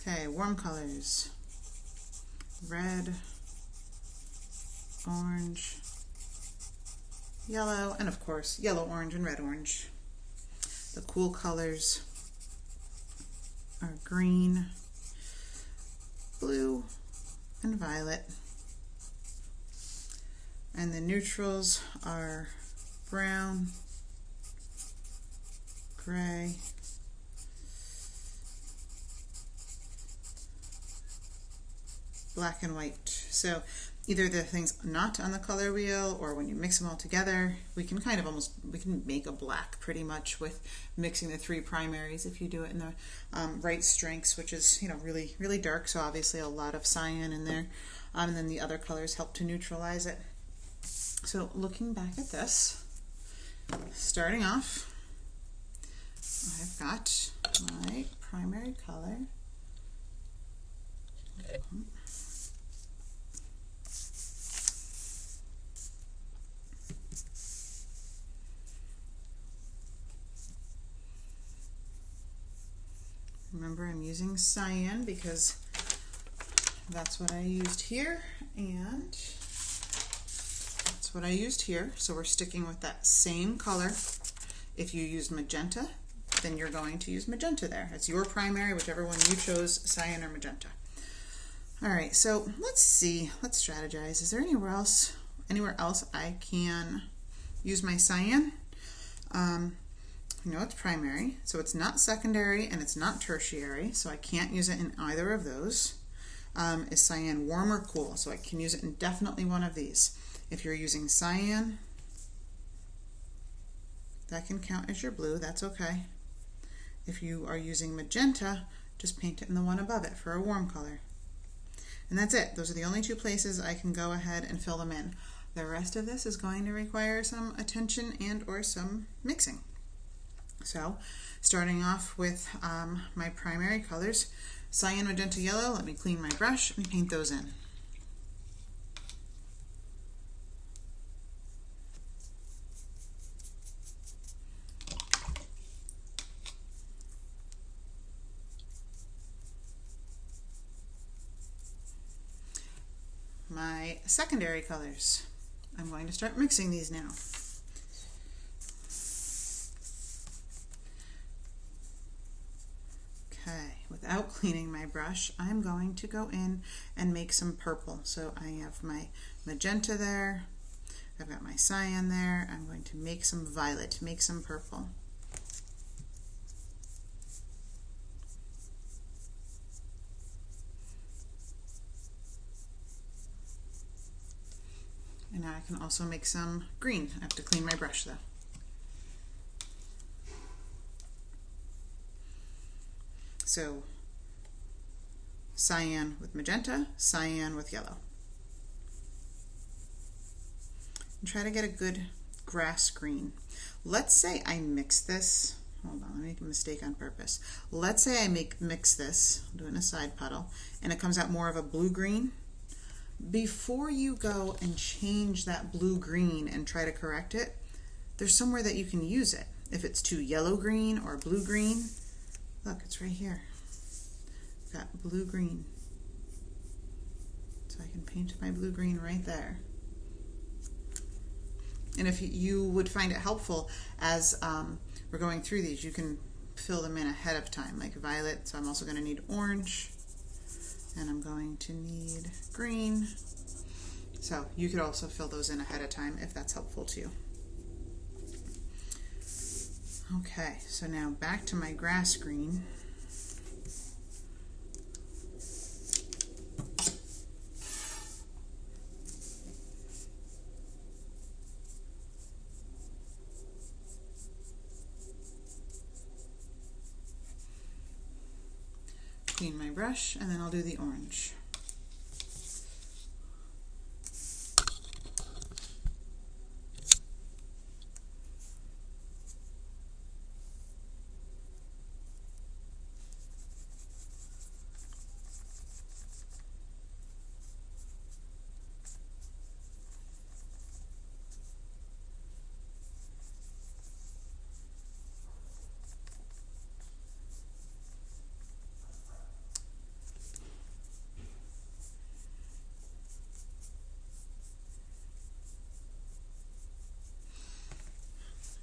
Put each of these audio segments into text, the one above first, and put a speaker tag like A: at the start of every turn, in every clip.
A: Okay, warm colors. Red, orange, yellow, and of course yellow, orange, and red, orange. The cool colors are green, blue, and violet. And the neutrals are brown, gray, black, and white. So either the things not on the color wheel, or when you mix them all together, we can kind of we can make a black pretty much with mixing the three primaries if you do it in the right strengths, which is, you know, really, really dark. So obviously a lot of cyan in there. And then the other colors help to neutralize it. So looking back at this, starting off, I've got my primary color. Remember, I'm using cyan because that's what I used here, and that's what I used here. So we're sticking with that same color. If you used magenta, then you're going to use magenta there. It's your primary, whichever one you chose, cyan or magenta. All right, so let's see, let's strategize. Is there anywhere else I can use my cyan? It's primary, so it's not secondary and it's not tertiary, so I can't use it in either of those. Is cyan warm or cool? So I can use it in definitely one of these. If you're using cyan, that can count as your blue, that's okay. If you are using magenta, just paint it in the one above it for a warm color. And that's it. Those are the only two places I can go ahead and fill them in. The rest of this is going to require some attention and or some mixing. So starting off with my primary colors, cyan, magenta, yellow. Let me clean my brush and paint those in. My secondary colors. I'm going to start mixing these now. Okay, without cleaning my brush, I'm going to go in and make some purple. So I have my magenta there, I've got my cyan there, I'm going to make some violet, make some purple. And now I can also make some green. I have to clean my brush though. So cyan with magenta, cyan with yellow. And try to get a good grass green. Let's say I mix this. Hold on, let me make a mistake on purpose. Let's say I mix this, I'll do it in a side puddle, and it comes out more of a blue-green. Before you go and change that blue-green and try to correct it, there's somewhere that you can use it. If it's too yellow-green or blue-green, look, it's right here. I've got blue-green. So I can paint my blue-green right there. And if you would find it helpful as we're going through these, you can fill them in ahead of time, like violet. So I'm also going to need orange, and I'm going to need green. So you could also fill those in ahead of time if that's helpful to you. Okay, so now back to my grass green. Clean my brush, and then I'll do the orange.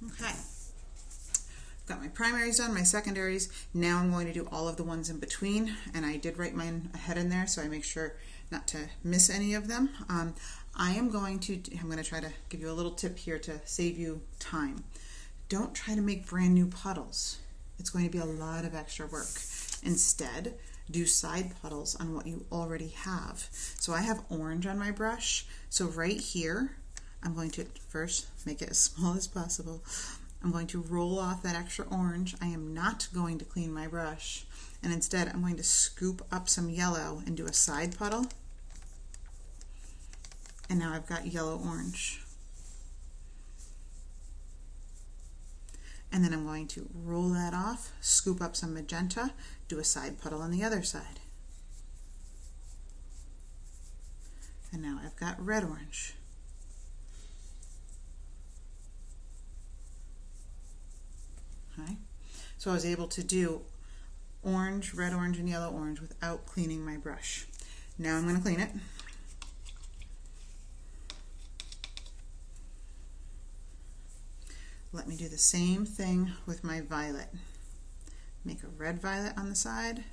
A: Okay. Got my primaries done, my secondaries. Now I'm going to do all of the ones in between, and I did write mine ahead in there so I make sure not to miss any of them. I'm going to try to give you a little tip here to save you time. Don't try to make brand new puddles. It's going to be a lot of extra work. Instead, do side puddles on what you already have. So I have orange on my brush, so right here I'm going to first make it as small as possible. I'm going to roll off that extra orange. I am not going to clean my brush, and instead I'm going to scoop up some yellow and do a side puddle. And now I've got yellow-orange. And then I'm going to roll that off, scoop up some magenta, do a side puddle on the other side. And now I've got red-orange. Okay. So I was able to do orange, red, orange, and yellow orange without cleaning my brush. Now I'm going to clean it. Let me do the same thing with my violet. Make a red violet on the side.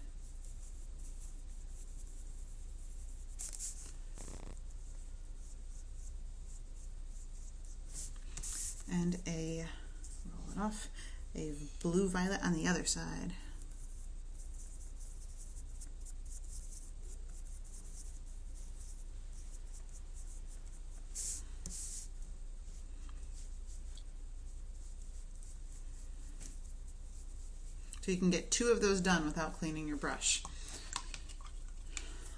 A: And roll it off, a blue violet on the other side. So you can get 2 of those done without cleaning your brush.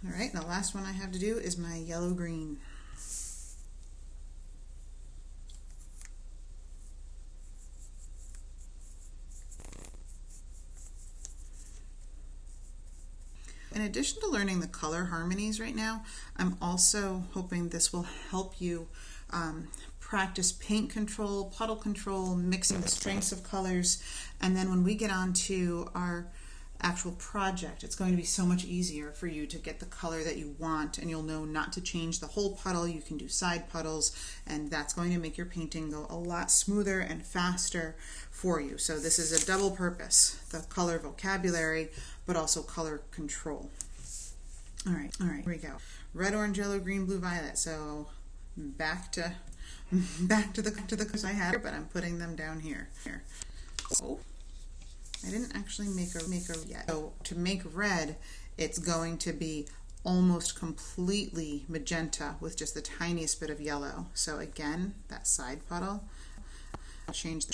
A: All right, and the last one I have to do is my yellow-green. In addition to learning the color harmonies right now, I'm also hoping this will help you practice paint control, puddle control, mixing the strengths of colors, and then when we get on to our actual project, it's going to be so much easier for you to get the color that you want, and you'll know not to change the whole puddle. You can do side puddles, and that's going to make your painting go a lot smoother and faster for you. So this is a double purpose, the color vocabulary, but also color control. All right, here we go. Red, orange, yellow, green, blue, violet. So back to the colors I had, but I'm putting them down here. So I didn't actually make a yet. So to make red, it's going to be almost completely magenta with just the tiniest bit of yellow. So again, that side puddle. I'll change the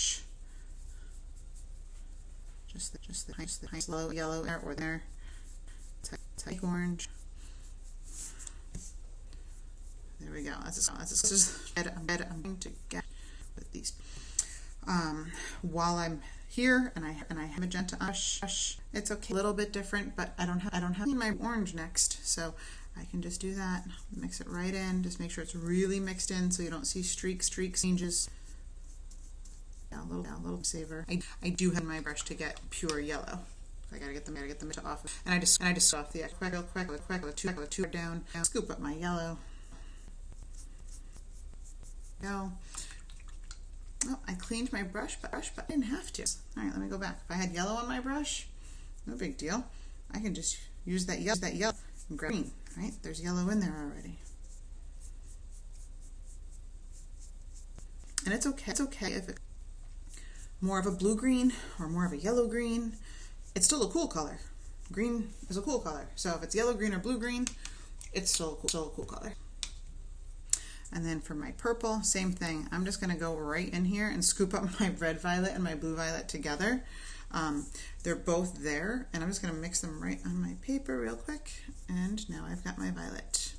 A: just the slow yellow or there. Take orange. There we go. That's just red. I'm going to get with these. While I'm here and I have magenta brush, it's okay. A little bit different, but I don't have my orange next, so I can just do that. Mix it right in. Just make sure it's really mixed in so you don't see streaks changes. A little saver. I do have my brush to get pure yellow. I gotta get them off, and I just off the quick two down. Scoop up my yellow. Go. Oh, I cleaned my brush, but I didn't have to. All right, let me go back. If I had yellow on my brush, no big deal. I can just use that yellow and green. Right? There's yellow in there already. And it's okay. It's okay if it's more of a blue-green or more of a yellow-green. It's still a cool color. Green is a cool color. So if it's yellow, green, or blue-green, it's still a cool color. And then for my purple, same thing. I'm just going to go right in here and scoop up my red violet and my blue violet together. They're both there, and I'm just going to mix them right on my paper real quick. And now I've got my violet.